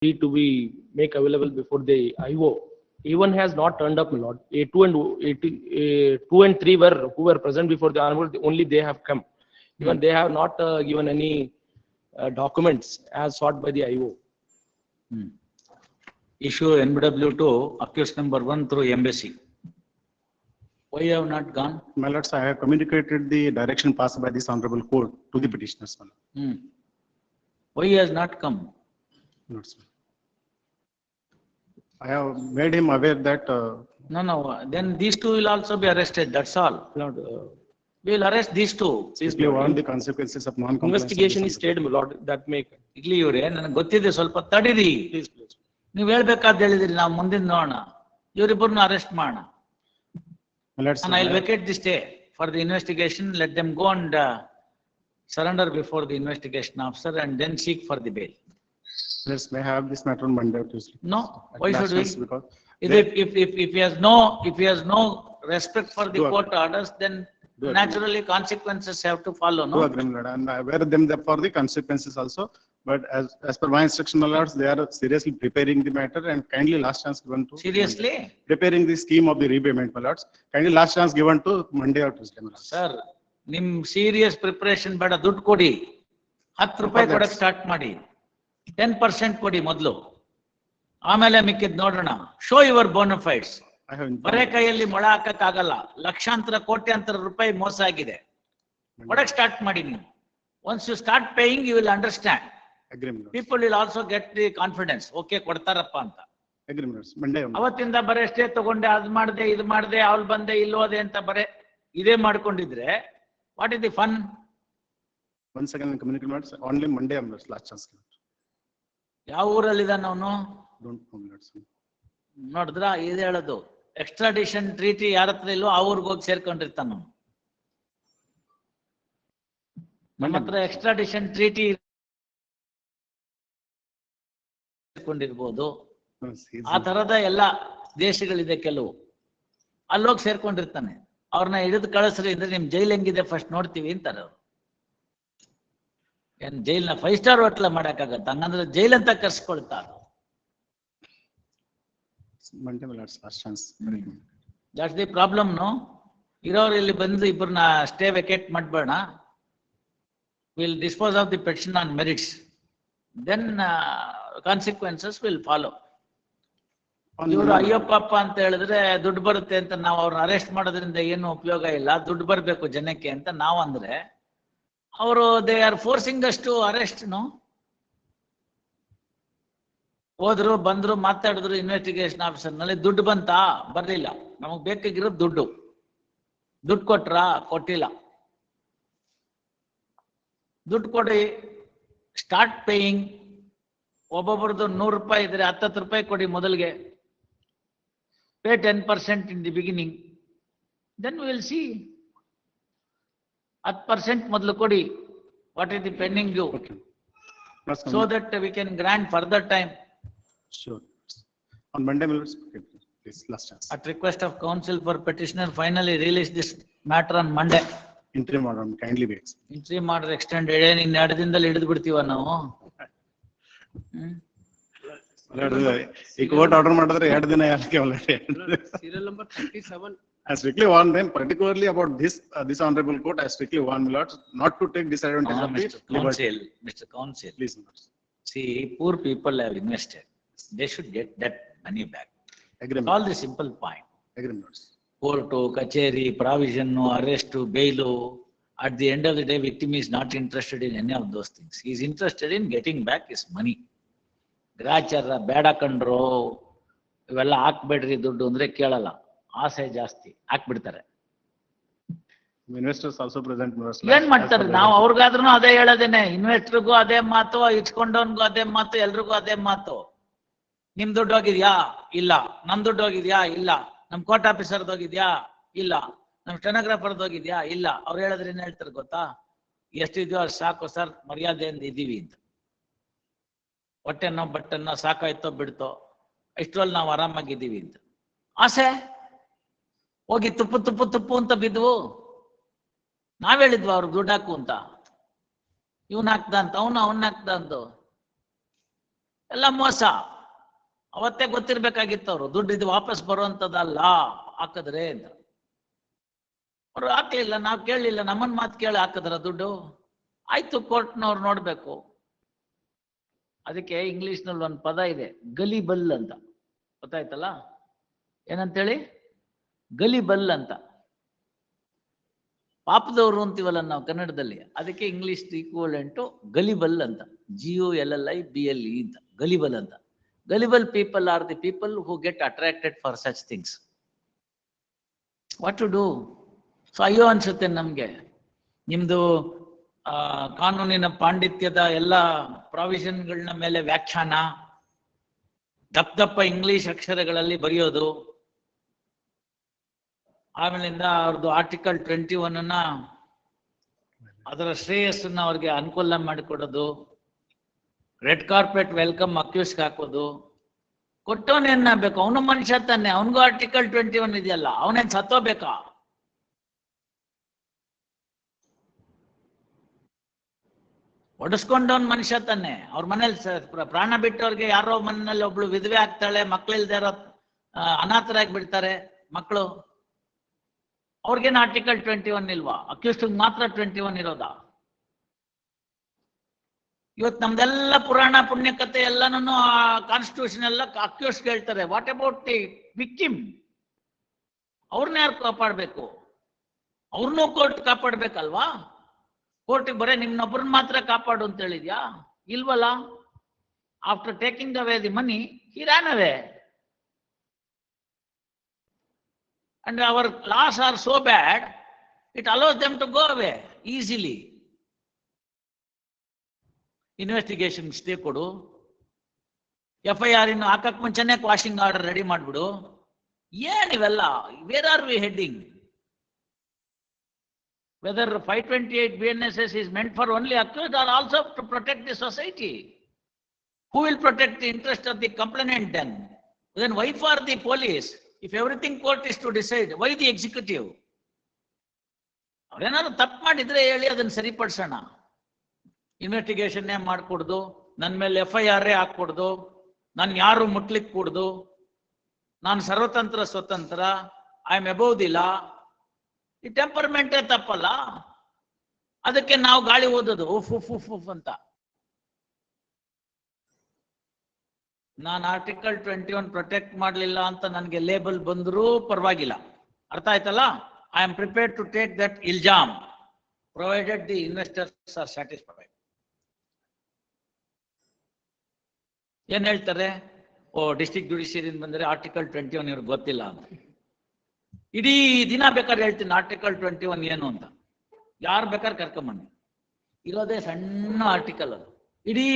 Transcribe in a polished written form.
to be make available before the IO. A1 has not turned up, my lord. A2 and 3 who were present before the honorable, only they have come. Even they have not given any documents as sought by the IO. Issue NBW to accused number 1 through embassy. Why you have not gone? My lords, I have communicated the direction passed by this honorable court to the petitioners. Why he has not come? Lords, I have made him aware that No. Then these two will also be arrested. That's all. Lord, We will arrest these two. simply warn the consequences of non-compliance. investigation is stayed, my lord. That make. ಇಲ್ಲಿ ಇವ್ರೆ ನನಗೆ ಗೊತ್ತಿದೆ ಸ್ವಲ್ಪ ತಡೀರಿ. Please, please. ನೀವು ಹೇಳ್ಬೇಕಾದ್ ಹೇಳಿದ್ರಿ ನಾವು ಮುಂದಿನ ನೋಡೋಣ. ಇವರಿಬ್ಬರನ್ನು ಅರೆಸ್ಟ್ ಮಾಡೋಣ. My lords, And I will vacate this day for the investigation. Let them go and surrender before the investigation officer and then seek for the bail. let's may have this matter on Monday or Tuesday. No, why should we? Because If he has no respect for the Do court orders, then Do agree. naturally consequences have to follow, do no? agree, my lord, and I aware them for the consequences also. But as per my instruction, my lords, they are seriously preparing the matter and kindly last chance given to. Seriously? Preparing the scheme of the repayment, my lords. Kindly last chance given to Monday or Tuesday, my lords. Sir, ನಿಮ್ serious preparation ಬೇಡ, ದುಡ್ಡು ಕೊಡಿ. 10 ರೂಪಾಯಿ ಕೊಡಕ್ start ಮಾಡಿ. 10% ಕೊಡಿ ಮೊದಲು, ಆಮೇಲೆ ಮಿಕ್ಕಿದ್ ನೋಡೋಣ. Show your bonafides. I have ಬರೇ informed. ಕೈಯಲ್ಲಿ ಮೊಳ ಹಾಕಕ್ ಆಗಲ್ಲ. ಲಕ್ಷಾಂತರ ಕೋಟ್ಯಾಂತರ ರೂಪಾಯಿ ಮೋಸ ಆಗಿದೆ. ಕೊಡಕ್ ಸ್ಟಾರ್ಟ್ ಮಾಡಿ ನೀವು. Once you start paying, you will understand. Agree, my lords. People will also get the confidence. Okay, ಕೊಡ್ತಾರಪ್ಪ ಅಂತ. Agree, my lords. Monday. ಅವತ್ತಿಂದ ಬರೇ ಅಷ್ಟೇ ತಗೊಂಡೆ, ಅದ್ ಮಾಡ್ದೆ, ಇದು ಮಾಡ್ದೆ, ಅವ್ಳು ಬಂದೆ, ಇಲ್ಲಿ ಹೋದೆ ಅಂತ ಬರೇ ಇದೇ ಮಾಡ್ಕೊಂಡಿದ್ರೆ what is the fun? Once again, communicate, my lords. Only Monday, my lords, last chance given. ಯಾವ ಊರಲ್ಲಿದ್ದಾನ ಅವನು? Don't know, my lords. ನೋಡಿದ್ರ ಇದು ಹೇಳೋದು. ಎಕ್ಸ್ಟ್ರಾಡಿಷನ್ ಟ್ರೀಟಿ ಯಾರ ಹತ್ರ ಇಲ್ವೋ ಆ ಊರಿಗೆ ಹೋಗಿ ಸೇರ್ಕೊಂಡಿರ್ತಾನ ಅವನು. ನಮ್ಮ ಹತ್ರ ಎಕ್ಸ್ಟ್ರಾಡಿಷನ್ ಟ್ರೀಟಿ ಸೇರ್ಕೊಂಡಿರ್ಬೋದು. ಆ ತರದ ಎಲ್ಲ ದೇಶಗಳಿದೆ ಕೆಲವು, ಅಲ್ಲೋಗಿ ಸೇರ್ಕೊಂಡಿರ್ತಾನೆ. ಅವ್ರನ್ನ ಹಿಡಿದು ಕಳಿಸ್ರಿ ಅಂದ್ರೆ ನಿಮ್ ಜೈಲ್ ಹೆಂಗಿದೆ ಫಸ್ಟ್ ನೋಡ್ತೀವಿ ಅಂತಾರೆ ಅವ್ರು. ಏನ್ ಜೈಲ್ನ 5 ಸ್ಟಾರ್ ಹೋಟ್ಲ ಮಾಡಕ್ಕಾಗತ್ತ? ಹಂಗಂದ್ರೆ ಜೈಲ್ ಅಂತ ಕರ್ಸ್ಕೊಳ್ತಾರ. Monday, my lords, last chance. That's the problem. No, ಇರೋರು ಇಲ್ಲಿ ಬಂದು ಇಬ್ಬರನ್ನ ಸ್ಟೇ ವೆಕೇಟ್ ಮಾಡಬೇಡ. Will dispose of the petition on merits, then consequences will follow. ಇವರು ಅಯ್ಯಪ್ಪಪ್ಪ ಅಂತ ಹೇಳಿದ್ರೆ ದುಡ್ಡು ಬರುತ್ತೆ ಅಂತ ನಾವು ಅವ್ರನ್ನ ಅರೆಸ್ಟ್ ಮಾಡೋದ್ರಿಂದ ಏನು ಉಪಯೋಗ ಇಲ್ಲ, ದುಡ್ಡು ಬರ್ಬೇಕು ಜನಕ್ಕೆ ಅಂತ ನಾವು ಅಂದ್ರೆ ಅವರು they are forcing us to arrest. No, ಹೋದ್ರು ಬಂದ್ರು ಮಾತಾಡಿದ್ರು ಇನ್ವೆಸ್ಟಿಗೇಷನ್ ಆಫೀಸರ್ ನಲ್ಲಿ. ದುಡ್ಡು ಬಂತಾ? ಬರ್ಲಿಲ್ಲ. ನಮಗ್ ಬೇಕಾಗಿರೋದು ದುಡ್ಡು. ದುಡ್ಡು ಕೊಟ್ರಾ? ಕೊಟ್ಟಿಲ್ಲ. ದುಡ್ಡು ಕೊಡಿ, ಸ್ಟಾರ್ಟ್ ಪೇಯಿಂಗ್. ಒಬ್ಬೊಬ್ರದ್ದು 100 ರೂಪಾಯಿ ಇದ್ರೆ 10 ರೂಪಾಯಿ ಕೊಡಿ ಮೊದಲಿಗೆ. Pay 10% in the beginning, then will see. 10% ಮೊದಲು ಕೊಡಿ. What is the pending due, so that we can grant further time. Sure. On Monday, my lords, okay, please, last chance. At request of counsel for petitioner, finally release this matter on Monday. Interim order, kindly be accepted. Interim order extended. ಇನ್ 2 ದಿನದಲ್ಲಿ ಹಿಡಿದು ಬಿಡ್ತೀವ ನಾವು? ಈ court order ಮಾಡಿದ್ರೆ 2 ದಿನ ಯಾಕೆ already? Serial number 37. I strictly warn them, particularly about this honorable court. I strictly warn my lords not to take disadvantage of the liberty. Mr. Counsel, Please, my lords. see, poor people have invested. They should get that money back. Agree, my All lords. the simple point. Agree, my lords. Court, kacheri, provision, arrest, bail. At the end of the day, victim is not interested in any of those things. He is interested in getting back his money. ಗ್ರಾಚಾರ ಬೇಡ ಕಂಡ್ರು, ಇವೆಲ್ಲ ಹಾಕ್ಬೇಡ್ರಿ ದುಡ್ಡು ಅಂದ್ರೆ ಕೇಳಲ್ಲ. ಆಸೆ ಜಾಸ್ತಿ, ಹಾಕ್ಬಿಡ್ತಾರೆ. Investors also present, my lords. ಏನ್ ಮಾಡ್ತಾರೆ? ನಾವು ಅವ್ರಿಗಾದ್ರೂ ಅದೇ ಹೇಳೋದೇನೆ. ಇನ್ವೆಸ್ಟರ್ಗೂ ಅದೇ ಮಾತು, ಇಟ್ಕೊಂಡವನ್ಗೂ ಅದೇ ಮಾತು, ಎಲ್ರಿಗೂ ಅದೇ ಮಾತು. ನಿಮ್ ದುಡ್ಡು ಹೋಗಿದ್ಯಾ? ಇಲ್ಲ. ನಮ್ ದುಡ್ಡು ಹೋಗಿದ್ಯಾ? ಇಲ್ಲ. ನಮ್ ಕೋರ್ಟ್ ಆಫೀಸರ್ದು ಹೋಗಿದ್ಯಾ? ಇಲ್ಲ. ನಮ್ ಸ್ಟೆನೋಗ್ರಾಫರ್ದು ಹೋಗಿದ್ಯಾ? ಇಲ್ಲ. ಅವ್ರು ಹೇಳಿದ್ರೆ ಏನ್ ಹೇಳ್ತಾರೆ ಗೊತ್ತಾ? ಎಷ್ಟಿದ್ಯೋ ಅಷ್ಟು ಸಾಕು ಸರ್, ಮರ್ಯಾದೆಯಿಂದ ಇದೀವಿ ಅಂತ. ಹೊಟ್ಟೆನೋ ಬಟ್ಟೆನೋ ಸಾಕಾಯ್ತೋ ಬಿಡ್ತೋ, ಇಷ್ಟರಲ್ಲಿ ನಾವು ಆರಾಮಾಗಿದ್ದೀವಿ ಅಂತ. ಆಸೆ ಹೋಗಿ ತುಪ್ಪು ಅಂತ ಬಿದ್ವು. ನಾವ್ ಹೇಳಿದ್ವ ಅವ್ರಿಗೆ ದುಡ್ಡು ಹಾಕು ಅಂತ? ಇವನ್ ಹಾಕ್ದ ಅಂತ, ಅವನ್ ಹಾಕ್ದ ಅಂತ. ಎಲ್ಲ ಮೋಸ. ಅವತ್ತೇ ಗೊತ್ತಿರ್ಬೇಕಾಗಿತ್ತು ಅವ್ರು, ದುಡ್ಡು ಇದು ವಾಪಸ್ ಬರುವಂತದ್ದಲ್ಲ ಹಾಕಿದ್ರೆ ಅಂತ. ಅವ್ರು ಹಾಕ್ಲಿಲ್ಲ, ನಾವು ಕೇಳಲಿಲ್ಲ, ನಮ್ಮನ್ ಮಾತು ಕೇಳಿ ಹಾಕಿದ್ರ ದುಡ್ಡು. ಆಯ್ತು, ಕೋರ್ಟ್ನವ್ರು ನೋಡ್ಬೇಕು. ಅದಕ್ಕೆ ಇಂಗ್ಲಿಷ್ ನಲ್ಲಿ ಒಂದು ಪದ ಇದೆ, ಗಲಿಬಲ್ ಅಂತ. ಗೊತ್ತಾಯ್ತಲ್ಲ ಏನಂತೇಳಿ? ಗಲಿಬಲ್ ಅಂತ. ಪಾಪದವರು ಅಂತೀವಲ್ಲ ನಾವು ಕನ್ನಡದಲ್ಲಿ, ಅದಕ್ಕೆ ಇಂಗ್ಲಿಷ್ ಈಕ್ವಲೆಂಟು ಗಲಿಬಲ್ ಅಂತ. GULLIBLE ಅಂತ, ಗಲಿಬಲ್ ಅಂತ. Gullible people are the people who get attracted for such things. What to do? So ಅಯ್ಯೋ ಅನ್ಸುತ್ತೆ ನಮ್ಗೆ. ನಿಮ್ದು ಕಾನೂನಿನ ಪಾಂಡಿತ್ಯದ ಎಲ್ಲ ಪ್ರಾವಿಷನ್ಗಳನ್ನ ಮೇಲೆ ವ್ಯಾಖ್ಯಾನ, ದಪ್ಪ ಇಂಗ್ಲಿಷ್ ಅಕ್ಷರಗಳಲ್ಲಿ ಬರೆಯೋದು, ಆಮೇಲಿಂದ ಅವ್ರದ್ದು ಆರ್ಟಿಕಲ್ 21 ಅದರ ಶ್ರೇಯಸ್ಸನ್ನ ಅವ್ರಿಗೆ ಅನುಕೂಲ ಮಾಡಿಕೊಡೋದು, ರೆಡ್ ಕಾರ್ಪೆಟ್ ವೆಲ್ಕಮ್ ಅಕ್ಯೂಸ್ಗೆ ಹಾಕೋದು. ಕೊಟ್ಟವನೇನ್ ಬೇಕು? ಅವನು ಮನುಷ್ಯ ತಾನೆ, ಅವನಿಗೂ ಆರ್ಟಿಕಲ್ 21 ಇದೆಯಲ್ಲ, ಅವನೇನ್ ಸತ್ತೋಬೇಕಾ? ಒಡಿಸ್ಕೊಂಡವನ್ ಮನುಷ್ಯ ತಾನೆ. ಅವ್ರ ಮನೇಲಿ ಪ್ರಾಣ ಬಿಟ್ಟವ್ರಿಗೆ ಯಾರೋ ಮನೆಯಲ್ಲಿ ಒಬ್ಳು ವಿಧವೆ ಆಗ್ತಾಳೆ, ಮಕ್ಳಿಲ್ದೇ ಇರೋ ಅನಾಥರಾಗಿ ಬಿಡ್ತಾರೆ ಮಕ್ಕಳು. ಅವ್ರಿಗೇನು ಆರ್ಟಿಕಲ್ 21 ಇಲ್ವಾ? ಅಕ್ಯೂಸ್ಡ್ ಮಾತ್ರ 21 ಇರೋದಾ? ಇವತ್ತು ನಮ್ದೆಲ್ಲ ಪುರಾಣ ಪುಣ್ಯಕಥೆ ಎಲ್ಲಾನು ಕಾನ್ಸ್ಟಿಟ್ಯೂಷನ್ ಎಲ್ಲ ಅಕ್ಯೂಸ್ಡ್ ಹೇಳ್ತಾರೆ. What about the victim? ಅವ್ರನ್ನ ಯಾರು ಕಾಪಾಡ್ಬೇಕು? ಅವ್ರನ್ನೂ ಕೋರ್ಟ್ ಕಾಪಾಡ್ಬೇಕಲ್ವಾ? ಕೋರ್ಟ್ಗೆ ಬರೇ ನಿಮ್ನೊಬ್ಬರನ್ನ ಮಾತ್ರ ಕಾಪಾಡು ಅಂತ ಹೇಳಿದ್ಯಾ? ಇಲ್ವಲ್ಲ. After taking away the money he ran away. And our laws are so bad, it allows them to go away easily. Investigation stay ಕೊಡು, FIR ಇನ್ನು ಹಾಕಕ್ ಮುಂಚೆನೆ ಕ್ವಾಶಿಂಗ್ ಆರ್ಡರ್ ರೆಡಿ ಮಾಡ್ಬಿಡು. ಏನಿವೆಲ್ಲ? Where are we heading? Whether 528 BNSS is meant for only accused or also to protect the society? Who will protect the interest of the complainant then? Then why for the police? If everything court is to decide, why the executive? ಅವ್ರೇನಾದ್ರು ತಪ್ಪು ಮಾಡಿದ್ರೆ ಹೇಳಿ, ಅದನ್ನ ಸರಿಪಡಿಸೋಣ. Investigation ಮಾಡ್ಕೊಡ್ದು, ನನ್ನ ಮೇಲೆ FIR ಹಾಕೊಡ್ದು, ನಾನು ಯಾರು ಮುಟ್ಲಿಕ್ಕೆ ಕೂಡ್ದು, ನಾನು ಸರ್ವತಂತ್ರ ಸ್ವತಂತ್ರ, I am above the law. ಈ ಟೆಂಪರ್ಮೆಂಟೇ ತಪ್ಪಲ್ಲ. ಅದಕ್ಕೆ ನಾವು ಗಾಳಿ ಓದೋದು ಉಫ್ ಉಫ್ ಉಫ್ ಉಫ್ ಅಂತ. ನಾನು ಆರ್ಟಿಕಲ್ 21 ಪ್ರೊಟೆಕ್ಟ್ ಮಾಡಲಿಲ್ಲ ಅಂತ ನನಗೆ ಲೇಬಲ್ ಬಂದರೂ ಪರವಾಗಿಲ್ಲ. ಅರ್ಥ ಆಯ್ತಲ್ಲ? I am prepared to take that ಇಲ್ಜಾಮ್ provided the investors are satisfied. ಏನ್ ಹೇಳ್ತಾರೆ? ಡಿಸ್ಟ್ರಿಕ್ಟ್ ಜುಡಿಷಿಯರಿಯಿಂದ ಬಂದರೆ ಆರ್ಟಿಕಲ್ 21 ಇವ್ರಿಗೆ ಗೊತ್ತಿಲ್ಲ ಅಂತ. ಇಡೀ ದಿನ ಬೇಕಾದ್ರೆ ಹೇಳ್ತೀನಿ ಆರ್ಟಿಕಲ್ 21 ಏನು ಅಂತ. ಯಾರು ಬೇಕಾದ್ರೆ ಕರ್ಕೊಂಬನ್ನಿ, ಇರೋದೇ ಸಣ್ಣ ಆರ್ಟಿಕಲ್ ಅದು. ಇಡೀ